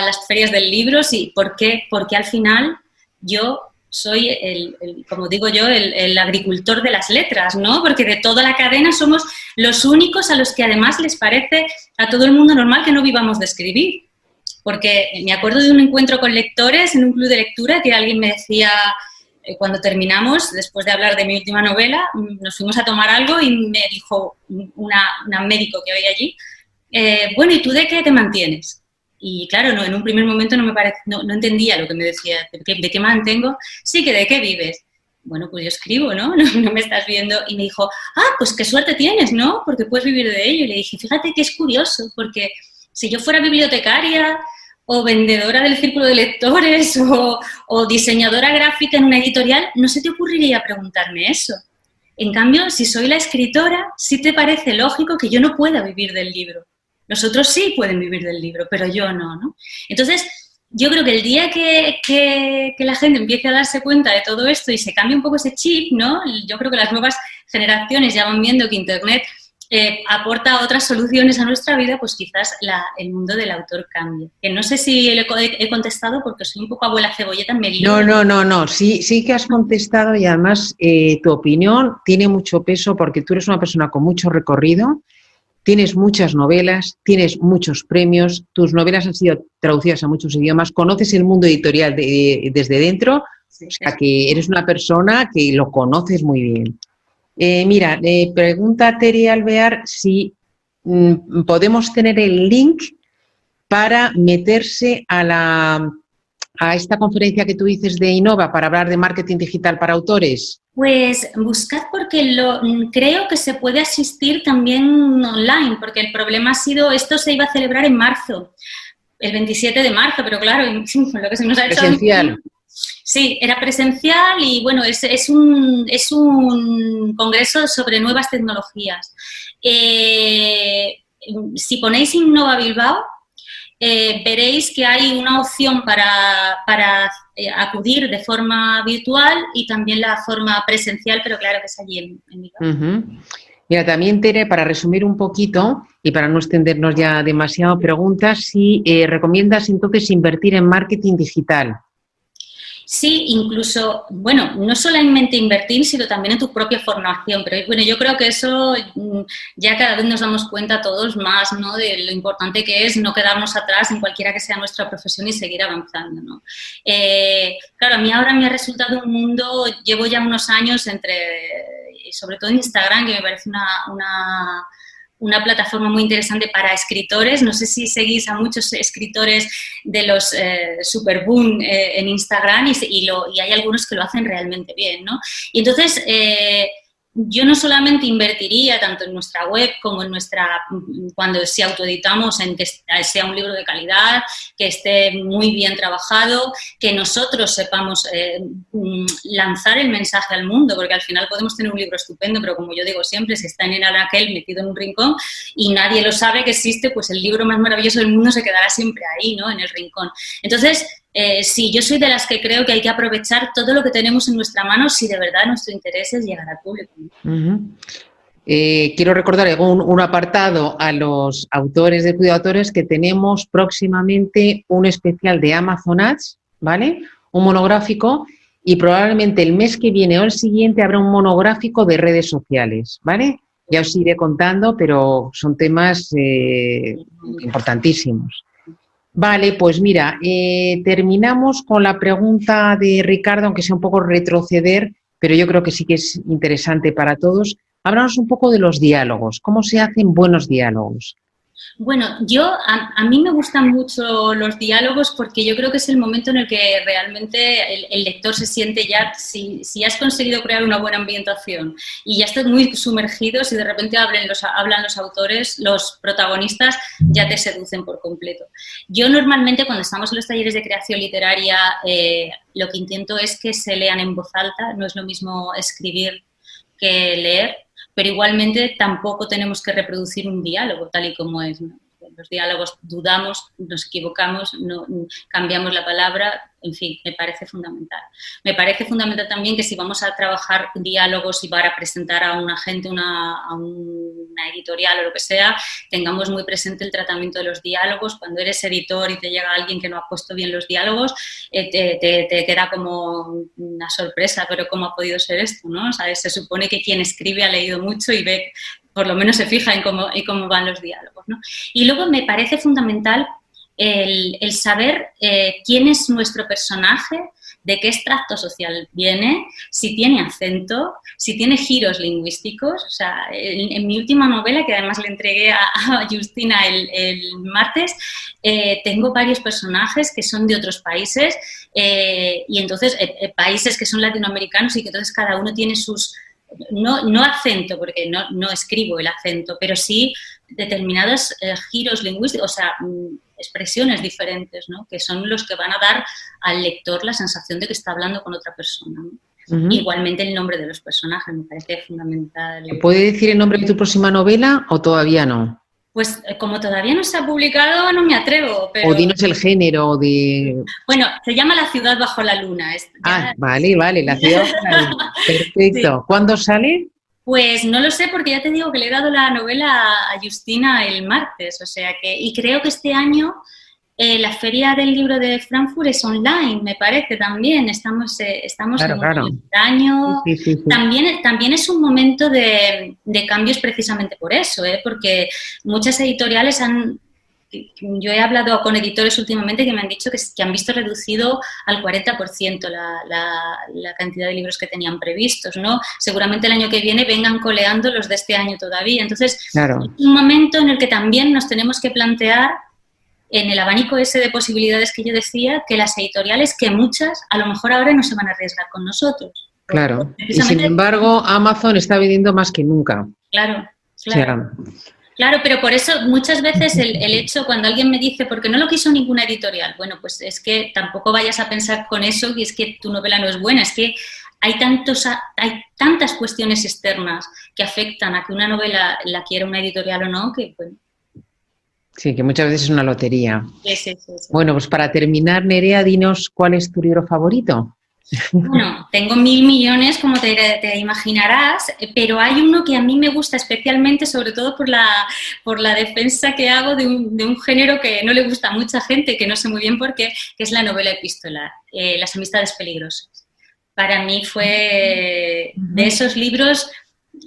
las ferias del libro, sí, ¿por qué? Porque al final yo soy, como digo yo, el agricultor de las letras, ¿no? Porque de toda la cadena somos los únicos a los que además les parece a todo el mundo normal que no vivamos de escribir. Porque me acuerdo de un encuentro con lectores en un club de lectura que alguien me decía, cuando terminamos, después de hablar de mi última novela, nos fuimos a tomar algo y me dijo una médico que había allí, bueno, ¿y tú de qué te mantienes? Y claro, no, en un primer momento no entendía lo que me decía, ¿de qué mantengo? Sí, que ¿de qué vives? Bueno, pues yo escribo, ¿no? No me estás viendo. Y me dijo, pues qué suerte tienes, ¿no? Porque puedes vivir de ello. Y le dije, fíjate que es curioso, porque si yo fuera bibliotecaria o vendedora del círculo de lectores o diseñadora gráfica en una editorial, no se te ocurriría preguntarme eso. En cambio, si soy la escritora, sí te parece lógico que yo no pueda vivir del libro. Los otros sí pueden vivir del libro, pero yo no, ¿no? Entonces, yo creo que el día que la gente empiece a darse cuenta de todo esto y se cambie un poco ese chip, ¿no? Yo creo que las nuevas generaciones ya van viendo que Internet aporta otras soluciones a nuestra vida, pues quizás el mundo del autor cambie. Que no sé si he contestado porque soy un poco abuela cebolleta, me lío. No. Sí que has contestado y además tu opinión tiene mucho peso porque tú eres una persona con mucho recorrido, tienes muchas novelas, tienes muchos premios, tus novelas han sido traducidas a muchos idiomas, conoces el mundo editorial desde dentro, sí, o sea que eres una persona que lo conoces muy bien. Mira, pregunta Teri Alvear si podemos tener el link para meterse a esta conferencia que tú dices de Innova para hablar de marketing digital para autores. Pues buscad porque creo que se puede asistir también online, porque el problema ha sido, esto se iba a celebrar en marzo, el 27 de marzo, pero claro, lo que se nos ha hecho... Presencial. Sí, era presencial y bueno, es un congreso sobre nuevas tecnologías. Si ponéis Innova Bilbao, veréis que hay una opción para acudir de forma virtual y también la forma presencial, pero claro que es allí en Bilbao. Mira, también Tere, para resumir un poquito y para no extendernos ya demasiado, preguntas si recomiendas entonces invertir en marketing digital. Sí, incluso, bueno, no solamente invertir, sino también en tu propia formación. Pero bueno, yo creo que eso ya cada vez nos damos cuenta todos más, ¿no?, de lo importante que es no quedarnos atrás en cualquiera que sea nuestra profesión y seguir avanzando, ¿no? Claro, a mí ahora me ha resultado un mundo, llevo ya unos años sobre todo en Instagram, que me parece una plataforma muy interesante para escritores. No sé si seguís a muchos escritores de los superboom en Instagram y hay algunos que lo hacen realmente bien, ¿no? Y entonces, yo no solamente invertiría tanto en nuestra web como en cuando si autoeditamos, en que sea un libro de calidad, que esté muy bien trabajado, que nosotros sepamos lanzar el mensaje al mundo, porque al final podemos tener un libro estupendo, pero como yo digo siempre, si está en el anaquel metido en un rincón y nadie lo sabe que existe, pues el libro más maravilloso del mundo se quedará siempre ahí, ¿no?, en el rincón. Entonces, sí, yo soy de las que creo que hay que aprovechar todo lo que tenemos en nuestra mano si de verdad nuestro interés es llegar al público. Quiero recordar un apartado a los autores de Cuidadoras que tenemos próximamente un especial de Amazon Ads, ¿vale? Un monográfico y probablemente el mes que viene o el siguiente habrá un monográfico de redes sociales, ¿vale? Ya os iré contando, pero son temas importantísimos. Vale, pues mira, terminamos con la pregunta de Ricardo, aunque sea un poco retroceder, pero yo creo que sí que es interesante para todos. Háblanos un poco de los diálogos. ¿Cómo se hacen buenos diálogos? Bueno, a mí me gustan mucho los diálogos porque yo creo que es el momento en el que realmente el lector se siente ya, si has conseguido crear una buena ambientación y ya estás muy sumergido, si de repente hablan los autores, los protagonistas, ya te seducen por completo. Yo normalmente cuando estamos en los talleres de creación literaria, lo que intento es que se lean en voz alta, no es lo mismo escribir que leer, pero igualmente tampoco tenemos que reproducir un diálogo tal y como es, ¿no? Los diálogos dudamos, nos equivocamos, no, cambiamos la palabra, en fin, me parece fundamental. Me parece fundamental también que si vamos a trabajar diálogos y para presentar a una gente, a una editorial o lo que sea, tengamos muy presente el tratamiento de los diálogos. Cuando eres editor y te llega alguien que no ha puesto bien los diálogos, te queda como una sorpresa, pero ¿cómo ha podido ser esto, no? O sea, se supone que quien escribe ha leído mucho y ve, por lo menos se fija en cómo van los diálogos, ¿no? Y luego me parece fundamental el saber quién es nuestro personaje, de qué extracto social viene, si tiene acento, si tiene giros lingüísticos. O sea, en mi última novela, que además le entregué a Justina el martes, tengo varios personajes que son de otros países y entonces países que son latinoamericanos y que entonces cada uno tiene sus... No acento, porque no escribo el acento, pero sí determinados giros lingüísticos, o sea, expresiones diferentes, ¿no?, que son los que van a dar al lector la sensación de que está hablando con otra persona, ¿no? Igualmente el nombre de los personajes me parece fundamental. ¿Puede decir el nombre de tu próxima novela o todavía no? Pues como todavía no se ha publicado, no me atrevo. Pero... O dinos el género de... Bueno, se llama La ciudad bajo la luna. Vale, La ciudad bajo la luna. Perfecto. Sí. ¿Cuándo sale? Pues no lo sé porque ya te digo que le he dado la novela a Justina el martes, o sea que, y creo que este año la Feria del Libro de Frankfurt es online, me parece también, estamos Claro, en claro. el año, Sí, sí, sí. también es un momento de cambios precisamente por eso, porque muchas editoriales yo he hablado con editores últimamente que me han dicho que han visto reducido al 40% la cantidad de libros que tenían previstos, ¿no? Seguramente el año que viene vengan coleando los de este año todavía. Entonces, Claro. es un momento en el que también nos tenemos que plantear, en el abanico ese de posibilidades que yo decía, que las editoriales, que muchas, a lo mejor ahora no se van a arriesgar con nosotros. Claro. Y sin Precisamente, embargo, Amazon está vendiendo más que nunca. claro, O claro. sea, Claro, pero por eso muchas veces el hecho, cuando alguien me dice, ¿por qué no lo quiso ninguna editorial? Bueno, pues es que tampoco vayas a pensar con eso y es que tu novela no es buena, es que hay tantas cuestiones externas que afectan a que una novela la quiera una editorial o no, que bueno. sí, que muchas veces es una lotería. Sí. Bueno, pues para terminar, Nerea, dinos cuál es tu libro favorito. Bueno, tengo 1000 millones, como te imaginarás, pero hay uno que a mí me gusta especialmente, sobre todo por la defensa que hago de un género que no le gusta a mucha gente, que no sé muy bien por qué, que es la novela epistolar, Las amistades peligrosas. Para mí fue de esos libros,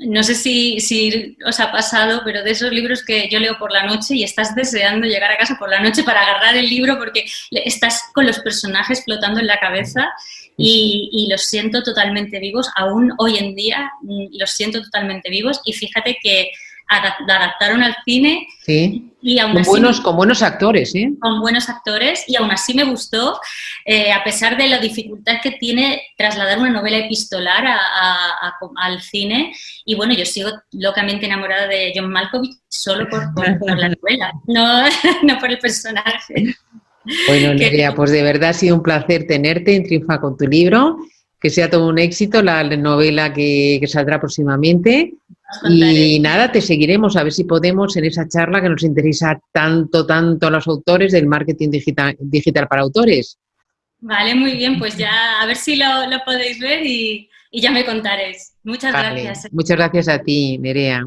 no sé si os ha pasado, pero de esos libros que yo leo por la noche y estás deseando llegar a casa por la noche para agarrar el libro porque estás con los personajes flotando en la cabeza y los siento totalmente vivos, aún hoy en día los siento totalmente vivos y fíjate que adaptaron al cine Sí. y aún así Con buenos actores, ¿eh? con buenos actores y aún así me gustó, a pesar de la dificultad que tiene trasladar una novela epistolar al cine. Y bueno, yo sigo locamente enamorada de John Malkovich solo por la novela, no por el personaje. Bueno, Nerea, pues de verdad ha sido un placer tenerte en Triunfa con tu libro, que sea todo un éxito la novela que saldrá próximamente. Y nada, te seguiremos a ver si podemos en esa charla que nos interesa tanto a los autores del marketing digital para autores. Vale, muy bien, pues ya a ver si lo podéis ver y ya me contaréis. Muchas Vale. gracias. Muchas gracias a ti, Nerea.